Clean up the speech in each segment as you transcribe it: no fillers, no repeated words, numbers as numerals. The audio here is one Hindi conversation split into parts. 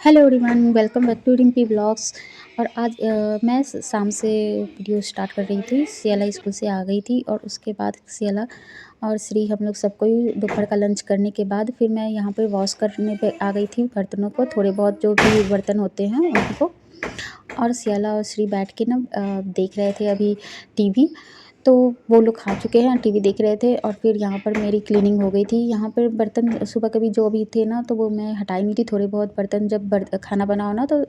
Hello everyone, welcome back to Rimpi blogs. और आज मैं शाम से वीडियो स्टार्ट कर रही थी। सियाला स्कूल से आ गई थी और उसके बाद सियाला और श्री हम लोग सबको ही दोपहर का लंच करने के बाद फिर मैं यहाँ पे वॉश करने पे आ गई थी बर्तनों को, थोड़े बहुत जो भी बर्तन होते हैं उनको। और सियाला और श्री बैठ के ना देख रहे थे अभी टीवी। तो वो लोग खा चुके हैं, टीवी देख रहे थे और फिर यहाँ पर मेरी क्लीनिंग हो गई थी। यहाँ पर बर्तन सुबह कभी जो भी थे ना तो वो मैं हटाई नहीं थी। थोड़े बहुत बर्तन जब खाना बनाओ ना तो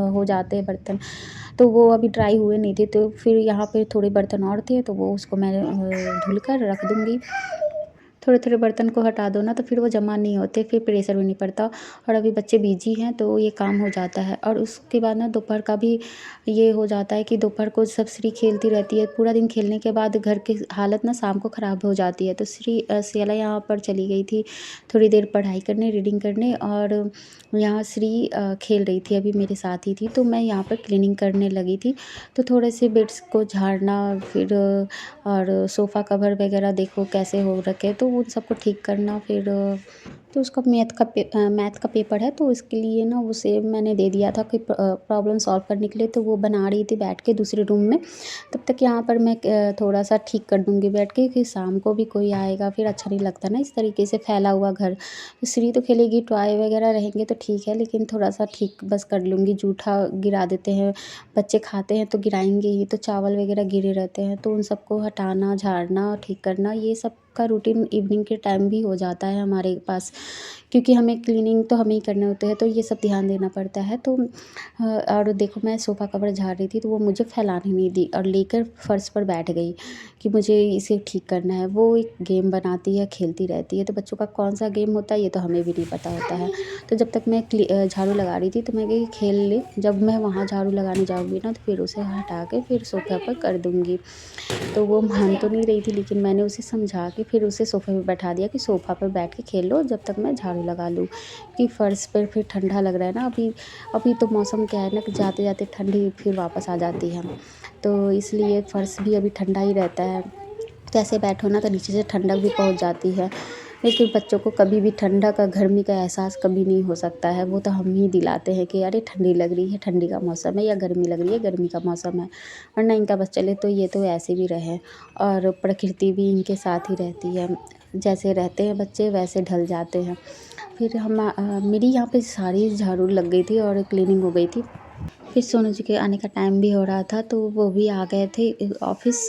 हो जाते हैं बर्तन, तो वो अभी ड्राई हुए नहीं थे। तो फिर यहाँ पे थोड़े बर्तन और थे तो वो उसको मैं धुल कर रख दूँगी। थोड़े-थोड़े बर्तन को हटा दो ना तो फिर वो जमा नहीं होते, फिर प्रेशर भी नहीं पड़ता। और अभी बच्चे बिज़ी हैं तो ये काम हो जाता है। और उसके बाद ना दोपहर का भी ये हो जाता है कि दोपहर को सब श्री खेलती रहती है। पूरा दिन खेलने के बाद घर की हालत ना शाम को ख़राब हो जाती है। तो सियाला यहाँ पर चली गई थी थोड़ी देर पढ़ाई करने, रीडिंग करने। और यहाँ श्री खेल रही थी, अभी मेरे साथ ही थी। तो मैं यहाँ पर क्लीनिंग करने लगी थी। तो थोड़े से बेड्स को झाड़ना, फिर और सोफ़ा कवर वगैरह देखो कैसे हो रखे, तो उन सबको ठीक करना। फिर तो उसका मैथ का पेपर है तो इसके लिए ना उसे मैंने दे दिया था कि प्रॉब्लम सॉल्व करने के लिए। तो वो बना रही थी बैठ के दूसरे रूम में। तब तक यहाँ पर मैं थोड़ा सा ठीक कर दूँगी बैठ के, कि शाम को भी कोई आएगा फिर अच्छा नहीं लगता ना इस तरीके से फैला हुआ घर। तो श्री तो खेलेगी, टॉय वगैरह रहेंगे तो ठीक है, लेकिन थोड़ा सा ठीक बस कर लूँगी। जूठा गिरा देते हैं बच्चे, खाते हैं तो गिराएंगे ही, तो चावल वगैरह गिरे रहते हैं तो उन सबको हटाना, झाड़ना, ठीक करना, ये सब का रूटीन इवनिंग के टाइम भी हो जाता है हमारे पास। क्योंकि हमें क्लीनिंग तो हमें ही करने होते हैं तो ये सब ध्यान देना पड़ता है। तो और देखो मैं सोफ़ा कवर झाड़ रही थी तो वो मुझे फैलाने नहीं दी और लेकर फ़र्श पर बैठ गई कि मुझे इसे ठीक करना है। वो एक गेम बनाती है, खेलती रहती है। तो बच्चों का कौन सा गेम होता है ये तो हमें भी नहीं पता होता है। तो जब तक मैं झाड़ू लगा रही थी तो मैं कही खेल ले, जब मैं वहाँ झाड़ू लगाने जाऊँगी ना तो फिर उसे हटा के फिर सोफ़े पर कर दूँगी। तो वो मान तो नहीं रही थी, लेकिन मैंने उसे समझा के फिर उसे सोफ़े पे बैठा दिया कि सोफ़ा पर बैठ के खेल लो जब तक मैं झाड़ू लगा लूँ। कि फ़र्श पर फिर ठंडा लग रहा है ना अभी। अभी तो मौसम क्या है ना कि जाते-जाते ठंडी फिर वापस आ जाती है। तो इसलिए फ़र्श भी अभी ठंडा ही रहता है। तो ऐसे बैठो ना तो नीचे से ठंडक भी पहुँच जाती है। लेकिन बच्चों को कभी भी ठंडक और गर्मी का एहसास कभी नहीं हो सकता है। वो तो हम ही दिलाते हैं कि अरे ठंडी लग रही है, ठंडी का मौसम है, या गर्मी लग रही है, गर्मी का मौसम है। वरना इनका बस चले तो ये तो ऐसे भी रहे। और प्रकृति भी इनके साथ ही रहती है। जैसे रहते हैं बच्चे वैसे ढल जाते हैं। फिर मेरी यहाँ पे सारी झाड़ू लग गई थी और क्लीनिंग हो गई थी। फिर सोनू जी के आने का टाइम भी हो रहा था तो वो भी आ गए थे ऑफिस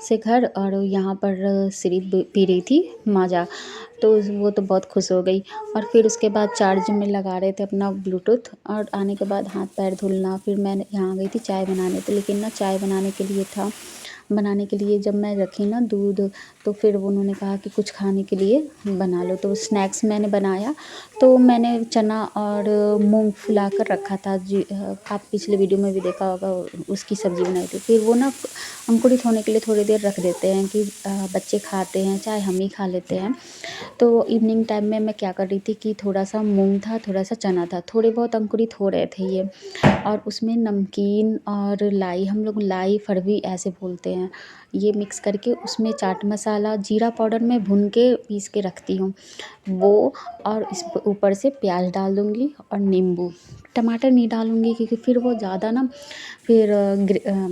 से घर। और यहाँ पर श्री पी रही थी माजा। तो वो तो बहुत खुश हो गई। और फिर उसके बाद चार्ज में लगा रहे थे अपना ब्लूटूथ। और आने के बाद हाथ पैर धुलना, फिर मैं यहाँ गई थी चाय बनाने। तो लेकिन ना चाय बनाने के लिए जब मैं रखी ना दूध, तो फिर उन्होंने कहा कि कुछ खाने के लिए बना लो। तो स्नैक्स मैंने बनाया। तो मैंने चना और मूंग फुला कर रखा था जी। आप पिछले वीडियो में भी देखा होगा, उसकी सब्ज़ी बनाई थी। फिर वो ना अंकुरित होने के लिए थोड़ी देर रख देते हैं कि बच्चे खाते हैं चाहे हम ही खा लेते हैं। तो इवनिंग टाइम में मैं क्या कर रही थी कि थोड़ा सा मूंग था, थोड़ा सा चना था, थोड़े बहुत अंकुरित हो रहे थे ये। और उसमें नमकीन और लाई, हम लोग लाई फड़वी ऐसे बोलते हैं, ये मिक्स करके उसमें चाट मसाला, जीरा पाउडर में भून के पीस के रखती हूँ वो। और इस ऊपर से प्याज डाल दूँगी और नींबू। टमाटर नहीं डालूँगी क्योंकि फिर वो ज़्यादा ना फिर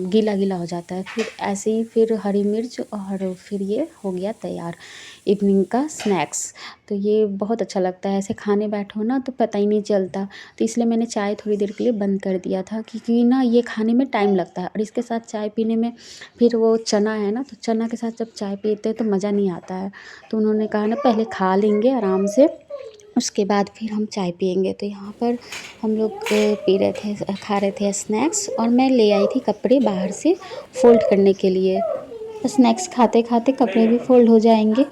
गीला गीला हो जाता है। फिर ऐसे ही फिर हरी मिर्च, और फिर ये हो गया तैयार इवनिंग का स्नैक्स। तो ये बहुत अच्छा लगता है, ऐसे खाने बैठो ना तो पता ही नहीं चलता। तो इसलिए मैंने चाय थोड़ी देर के लिए बंद कर दिया था, क्योंकि ना ये खाने में टाइम लगता है और इसके साथ चाय पीने में फिर वो चना है ना, तो चना के साथ जब चाय पीते हैं तो मज़ा नहीं आता है। तो उन्होंने कहा ना पहले खा लेंगे आराम से, उसके बाद फिर हम चाय पिएंगे। तो यहाँ पर हम लोग पी रहे थे, खा रहे थे स्नैक्स। और मैं ले आई थी कपड़े बाहर से फ़ोल्ड करने के लिए। स्नैक्स खाते खाते कपड़े भी फ़ोल्ड हो जाएंगे,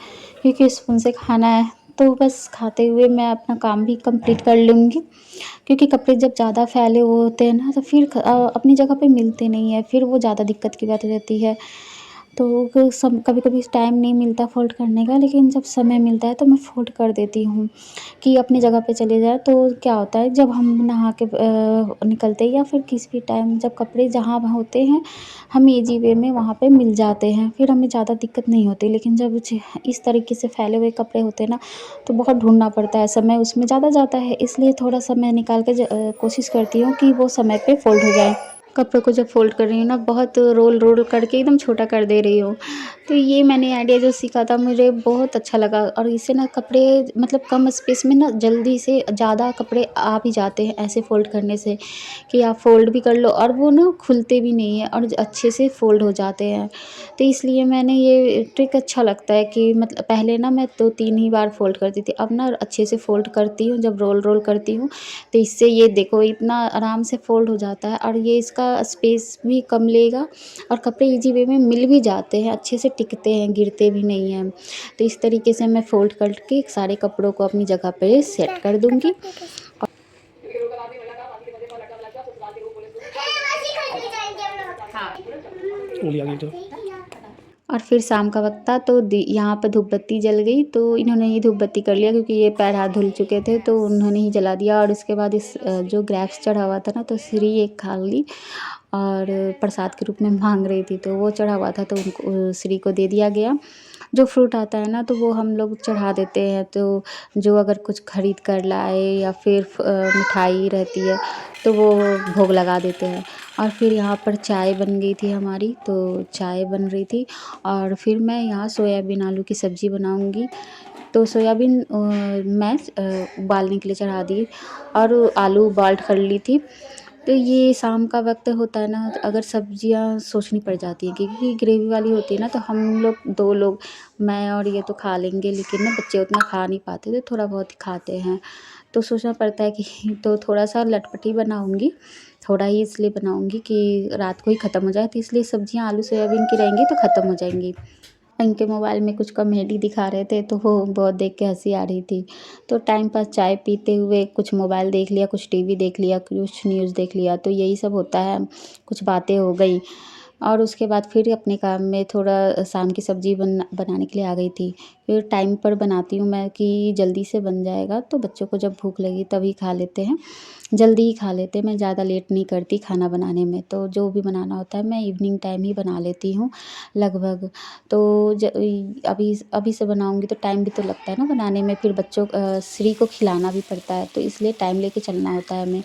क्योंकि स्पून से खाना है। तो बस खाते हुए मैं अपना काम भी कंप्लीट कर लूँगी। क्योंकि कपड़े जब ज़्यादा फैले हुए होते हैं ना तो फिर अपनी जगह पे मिलते नहीं है, फिर वो ज़्यादा दिक्कत की बात हो जाती है। तो सम कभी-कभी टाइम नहीं मिलता फ़ोल्ड करने का, लेकिन जब समय मिलता है तो मैं फ़ोल्ड कर देती हूँ कि अपनी जगह पे चले जाएँ। तो क्या होता है, जब हम नहा के निकलते हैं या फिर किसी भी टाइम जब कपड़े जहाँ होते हैं, हम ईज़ी वे में वहाँ पे मिल जाते हैं, फिर हमें ज़्यादा दिक्कत नहीं होती। लेकिन जब इस तरीके से फैले हुए कपड़े होते हैं ना, तो बहुत ढूँढना पड़ता है, समय उसमें ज़्यादा जाता है। इसलिए थोड़ा समय निकाल के कोशिश करती हूँ कि वो समय पे फ़ोल्ड हो जाए। कपड़ों को जब फ़ोल्ड कर रही हूँ ना, बहुत रोल करके एकदम छोटा कर दे रही हूँ। तो ये मैंने आइडिया जो सीखा था, मुझे बहुत अच्छा लगा, और इससे ना कपड़े मतलब कम स्पेस में ना जल्दी से ज़्यादा कपड़े आ भी जाते हैं ऐसे फ़ोल्ड करने से, कि आप फ़ोल्ड भी कर लो और वो ना खुलते भी नहीं हैं और अच्छे से फ़ोल्ड हो जाते हैं। तो इसलिए मैंने ये ट्रिक अच्छा लगता है कि मतलब पहले ना मैं 2-3 ही बार फ़ोल्ड करती थी, अब ना अच्छे से फ़ोल्ड करती हूँ जब रोल करती हूँ। तो इससे ये देखो इतना आराम से फ़ोल्ड हो जाता है, और ये इसका स्पेस भी कम लेगा, और कपड़े ईज़ी वे में मिल भी जाते हैं, अच्छे से टिकते हैं, गिरते भी नहीं हैं। तो इस तरीके से मैं फ़ोल्ड करके सारे कपड़ों को अपनी जगह पे सेट कर दूँगी। उंगली आ गई तो। और फिर शाम का वक़्त था, तो दी यहाँ पे धूप बत्ती जल गई, तो इन्होंने ही धूप बत्ती कर लिया, क्योंकि ये पैर हाथ धुल चुके थे, तो उन्होंने ही जला दिया। और उसके बाद इस जो ग्रैप्स चढ़ा हुआ था ना, तो श्री एक खा ली और प्रसाद के रूप में माँग रही थी, तो वो चढ़ा हुआ था, तो उनको श्री को दे दिया गया। जो फ्रूट आता है ना, तो वो हम लोग चढ़ा देते हैं, तो जो अगर कुछ खरीद कर लाए या फिर मिठाई रहती है, तो वो भोग लगा देते हैं। और फिर यहाँ पर चाय बन गई थी हमारी, तो चाय बन रही थी, और फिर मैं यहाँ सोयाबीन आलू की सब्ज़ी बनाऊँगी। तो सोयाबीन मैं उबालने के लिए चढ़ा दी, और आलू उबाल कर ली थी। तो ये शाम का वक़्त होता है ना, तो अगर सब्ज़ियाँ सोचनी पड़ जाती हैं, क्योंकि ग्रेवी वाली होती है ना, तो हम लोग 2 लोग, मैं और ये तो खा लेंगे, लेकिन ना बच्चे उतना खा नहीं पाते, तो थोड़ा बहुत ही खाते हैं। तो सोचना पड़ता है कि तो थोड़ा-सा लटपटी बनाऊँगी, थोड़ा ही इसलिए बनाऊँगी कि रात को ही ख़त्म हो जाए, तो इसलिए सब्ज़ियाँ आलू सोयाबीन की रहेंगी तो ख़त्म हो जाएँगी। इनके मोबाइल में कुछ कॉमेडी दिखा रहे थे, तो वो बहुत देख के हँसी आ रही थी। तो टाइम पास चाय पीते हुए कुछ मोबाइल देख लिया, कुछ टीवी देख लिया, कुछ न्यूज़ देख लिया, तो यही सब होता है, कुछ बातें हो गई। और उसके बाद फिर अपने काम में थोड़ा शाम की सब्ज़ी बनाने के लिए आ गई थी। फिर टाइम पर बनाती हूँ मैं कि जल्दी से बन जाएगा, तो बच्चों को जब भूख लगी तभी खा लेते हैं। जल्दी ही खा लेते हैं, मैं ज़्यादा लेट नहीं करती खाना बनाने में, तो जो भी बनाना होता है मैं इवनिंग टाइम ही बना लेती हूँ लगभग। तो अभी अभी से बनाऊँगी तो टाइम भी तो लगता है ना बनाने में, फिर बच्चों श्री को खिलाना भी पड़ता है, तो इसलिए टाइम लेके चलना होता है हमें।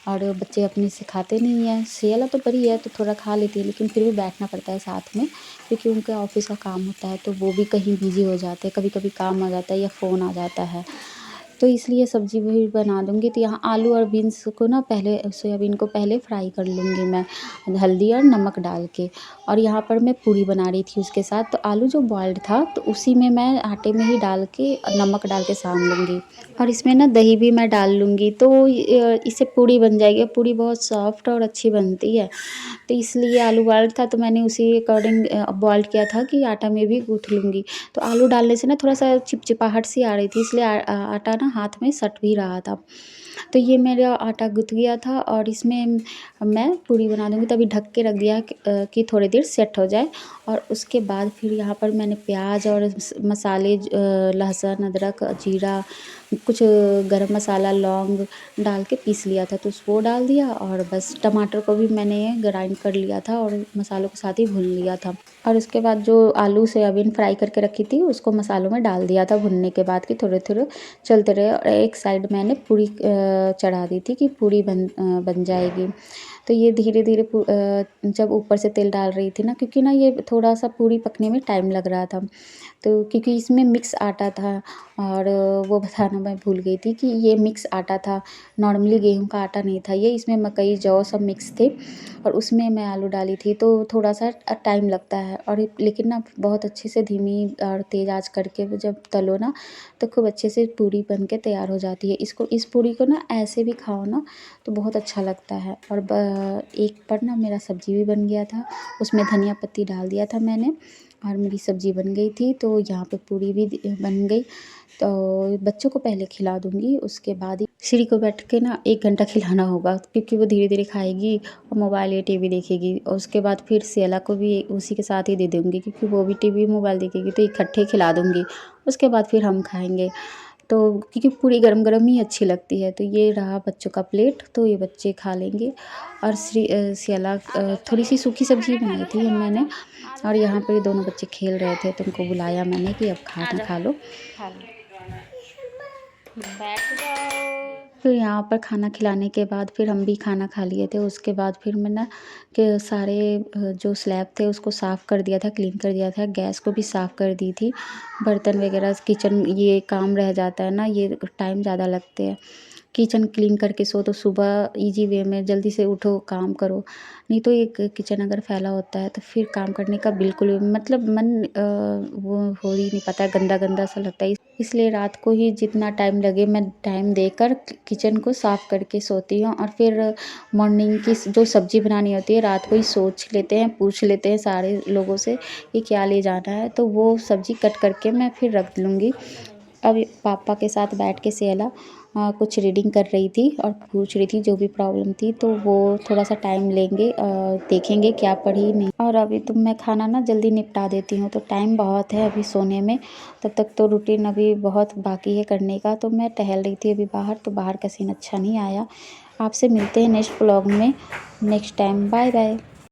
और बच्चे अपने से खाते नहीं हैं, सियाला तो बड़ी है तो थोड़ा खा लेती है, लेकिन फिर भी बैठना पड़ता है साथ में, क्योंकि उनके ऑफ़िस का काम होता है, तो वो भी कहीं बिज़ी हो जाते हैं, कभी-कभी काम आ जाता है या फ़ोन आ जाता है। तो इसलिए सब्ज़ी भी बना दूँगी। तो यहाँ आलू और बीन्स को ना पहले, सोयाबीन को पहले फ्राई कर लूँगी मैं, हल्दी और नमक डाल के। और यहाँ पर मैं पूरी बना रही थी उसके साथ, तो आलू जो बॉइल्ड था, तो उसी में मैं आटे में ही डाल के नमक डाल के सान लूँगी, और इसमें ना दही भी मैं डाल लूँगी, तो इससे पूड़ी बन जाएगी। पूड़ी बहुत सॉफ्ट और अच्छी बनती है। तो इसलिए आलू बॉइल्ड था, तो मैंने उसी अकॉर्डिंग बॉइल्ड किया था कि आटा में भी गूँथ लूँगी। तो आलू डालने से ना थोड़ा-सा चिपचिपाहट सी आ रही थी, इसलिए आटा ना हाथ में सट भी रहा था। तो ये मेरा आटा गूँथ गया था, और इसमें मैं पूड़ी बना दूँगी, तभी ढक के रख दिया कि थोड़ी देर सेट हो जाए। और उसके बाद फिर यहाँ पर मैंने प्याज़ और मसाले, लहसुन, अदरक, जीरा, कुछ गरम मसाला, लौंग डाल के पीस लिया था, तो वो डाल दिया, और बस टमाटर को भी मैंने ग्राइंड कर लिया था और मसालों के साथ ही भून लिया था। और उसके बाद जो आलू सोयाबीन फ्राई करके रखी थी, उसको मसालों में डाल दिया था भुनने के बाद, कि थोड़े-थोड़े चलते रहे, और एक साइड मैंने पूड़ी चढ़ा दी थी कि पूड़ी बन जाएगी। तो ये धीरे-धीरे जब ऊपर से तेल डाल रही थी ना, क्योंकि ना ये थोड़ा-सा पूड़ी पकने में टाइम लग रहा था। तो क्योंकि इसमें मिक्स आटा था, और वो बताना मैं भूल गई थी कि ये मिक्स आटा था, नॉर्मली गेहूँ का आटा नहीं था ये, इसमें मकई, जौ सब मिक्स थे, और उसमें मैं आलू डाली थी, तो थोड़ा-सा टाइम लगता है। और लेकिन ना बहुत अच्छे से धीमी और तेज़ आँच करके वो जब तलो ना, तो खूब अच्छे से पूड़ी बन के तैयार हो जाती है। इस पूड़ी को ना ऐसे भी खाओ ना, तो बहुत अच्छा लगता है। और एक बार ना मेरा सब्ज़ी भी बन गया था, उसमें धनिया पत्ती डाल दिया था मैंने, और मेरी सब्ज़ी बन गई थी, तो यहाँ पे पूरी भी बन गई। तो बच्चों को पहले खिला दूँगी, उसके बाद ही श्री को बैठ के ना 1 घंटा खिलाना होगा, क्योंकि वो धीरे-धीरे खाएगी और मोबाइल या टीवी देखेगी। और उसके बाद फिर सियाला को भी उसी के साथ ही दे दूँगी, क्योंकि वो भी टीवी मोबाइल देखेगी, तो इकट्ठे खिला दूँगी। उसके बाद फिर हम खाएँगे। तो क्योंकि पूरी गरम-गरम ही अच्छी लगती है। तो ये रहा बच्चों का प्लेट, तो ये बच्चे खा लेंगे। और सियाला थोड़ी-सी सूखी सब्ज़ी बनाई थी मैंने, और यहाँ पर ये दोनों बच्चे खेल रहे थे, तो उनको बुलाया मैंने कि अब खाना खा लो। खा लो, बैठ जाओ। फिर यहाँ पर खाना खिलाने के बाद फिर हम भी खाना खा लिए थे। उसके बाद फिर मैं ना कि सारे जो स्लैब थे उसको साफ़ कर दिया था, क्लीन कर दिया था, गैस को भी साफ़ कर दी थी। बर्तन वगैरह किचन ये काम रह जाता है ना, ये टाइम ज़्यादा लगते हैं। किचन क्लीन करके सो तो सुबह ईज़ी वे में जल्दी से उठो काम करो। नहीं तो एक किचन अगर फैला होता है तो फिर काम करने का बिल्कुल मतलब मन वो हो ही नहीं पाता है, गंदा-गंदा सा लगता है। इसलिए रात को ही जितना टाइम लगे मैं टाइम देकर किचन को साफ़ करके सोती हूँ। और फिर मॉर्निंग की जो सब्ज़ी बनानी होती है रात को ही सोच लेते हैं, पूछ लेते हैं सारे लोगों से कि क्या ले जाना है, तो वो सब्ज़ी कट करके मैं फिर रख लूँगी। अब पापा के साथ बैठ के सियाला कुछ रीडिंग कर रही थी और पूछ रही थी जो भी प्रॉब्लम थी, तो वो थोड़ा-सा टाइम लेंगे, देखेंगे क्या पढ़ी नहीं। और अभी तो मैं खाना ना जल्दी निपटा देती हूँ, तो टाइम बहुत है अभी सोने में, तब तक तो रूटीन अभी बहुत बाकी है करने का। तो मैं टहल रही थी अभी बाहर, तो बाहर का सीन अच्छा नहीं आया। आपसे मिलते हैं नेक्स्ट व्लॉग में नेक्स्ट टाइम। Bye bye.